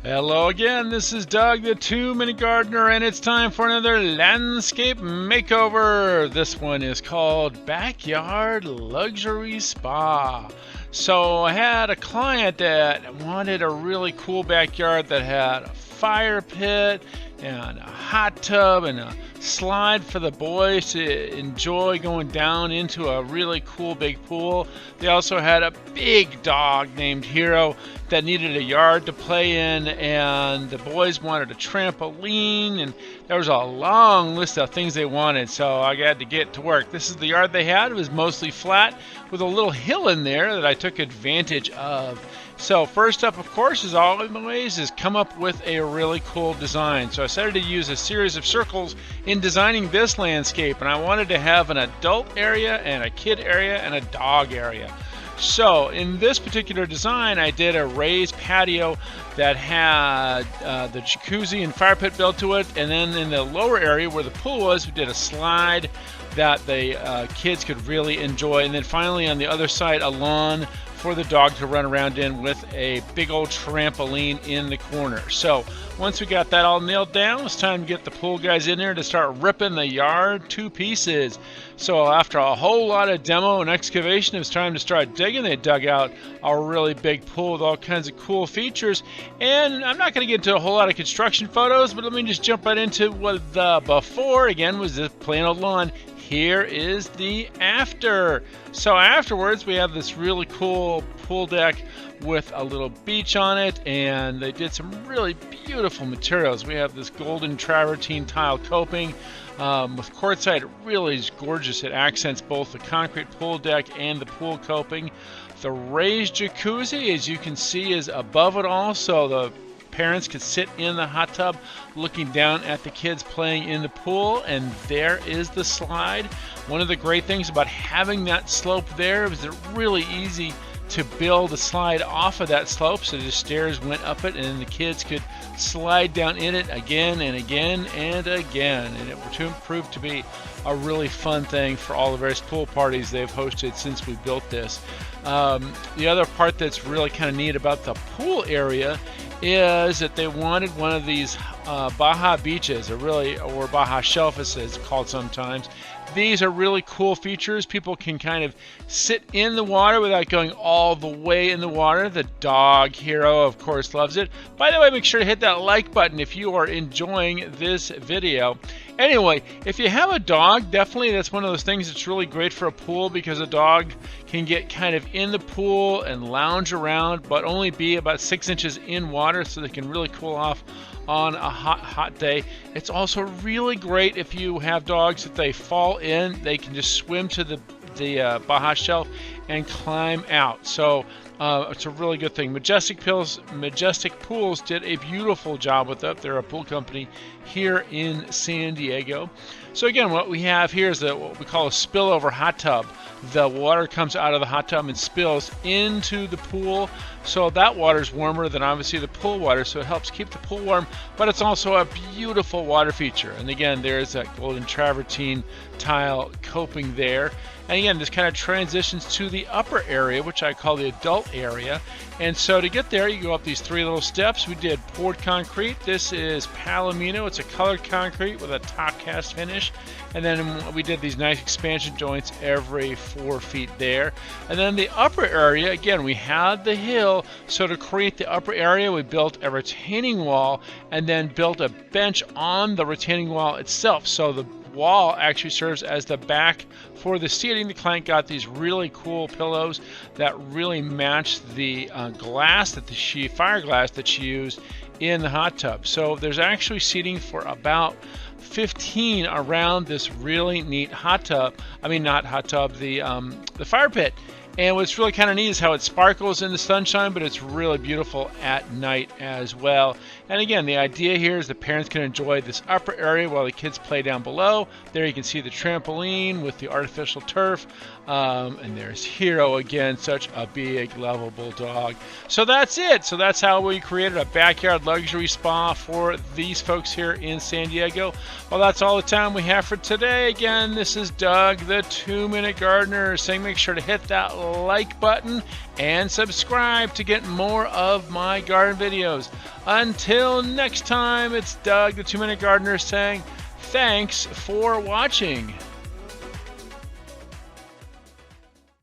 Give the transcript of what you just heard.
Hello again, this is Doug the 2-Minute Gardener, and it's time for another landscape makeover. This one is called Backyard Luxury Spa. So I had a client that wanted a really cool backyard that had a fire pit and a hot tub and a slide for the boys to enjoy going down into a really cool big pool. They also had a big dog named Hero that needed a yard to play in, and the boys wanted a trampoline, and there was a long list of things they wanted, so I had to get to work. This is the yard they had. It was mostly flat with a little hill in there that I took advantage of. So first up, of course, as always, is come up with a really cool design. So I decided to use a series of circles in designing this landscape, and I wanted to have an adult area and a kid area and a dog area. So in this particular design, I did a raised patio that had the jacuzzi and fire pit built to it, and then in the lower area where the pool was, we did a slide that the kids could really enjoy, and then finally on the other side, a lawn for the dog to run around in with a big old trampoline in the corner. So once we got that all nailed down, it's time to get the pool guys in there to start ripping the yard to pieces. So after a whole lot of demo and excavation, it was time to start digging. They dug out a really big pool with all kinds of cool features. And I'm not going to get into a whole lot of construction photos, but let me just jump right into what the before again was this plain old lawn. Here is the after. So afterwards, we have this really cool pool deck with a little beach on it, and they did some really beautiful materials. We have this golden travertine tile coping with quartzite. It really is gorgeous. It accents both the concrete pool deck and the pool coping. The raised jacuzzi, as you can see, is above it all, so the parents could sit in the hot tub looking down at the kids playing in the pool, and there is the slide. One of the great things about having that slope there is it's really easy to build a slide off of that slope, so the stairs went up it and the kids could slide down in it again and again and again, and it proved to be a really fun thing for all the various pool parties they've hosted since we built this. The other part that's really kind of neat about the pool area is that they wanted one of these Baja beaches, or Baja shelf as it's called sometimes. These are really cool features. People can kind of sit in the water without going all the way in the water. The dog Hero, of course, loves it. By the way, make sure to hit that like button if you are enjoying this video. Anyway, if you have a dog, definitely that's one of those things that's really great for a pool, because a dog can get kind of in the pool and lounge around, but only be about 6 inches in water, so they can really cool off on a hot day. It's also really great if you have dogs that they fall in, they can just swim to the Baja shelf and climb out. So it's a really good thing. Majestic Pools did a beautiful job with it. They're a pool company here in San Diego. So again, what we have here is what we call a spillover hot tub. The water comes out of the hot tub and spills into the pool, so that water is warmer than obviously the pool water, so it helps keep the pool warm, but it's also a beautiful water feature. And again, there's that golden travertine tile coping there. And again, this kind of transitions to the upper area, which I call the adult area. And so to get there, you go up these 3 little steps. We did poured concrete. This is Palomino. It's a colored concrete with a top cast finish. And then we did these nice expansion joints every 4 feet there. And then the upper area, again, we had the hill. So to create the upper area, we built a retaining wall and then built a bench on the retaining wall itself. So the wall actually serves as the back for the seating. The client got these really cool pillows that really match the glass that fire glass that she used in the hot tub. So there's actually seating for about 15 around this really neat hot tub. I mean, not hot tub, the fire pit. And what's really kind of neat is how it sparkles in the sunshine, but it's really beautiful at night as well. And again, the idea here is the parents can enjoy this upper area while the kids play down below. There you can see the trampoline with the artificial turf. And there's Hero again, such a big, lovable dog. So that's it. So that's how we created a backyard luxury spa for these folks here in San Diego. Well, that's all the time we have for today. Again, this is Doug, the 2-Minute Gardener, saying make sure to hit that like button and subscribe to get more of my garden videos. Until next time, it's Doug, the 2-Minute Gardener, saying thanks for watching.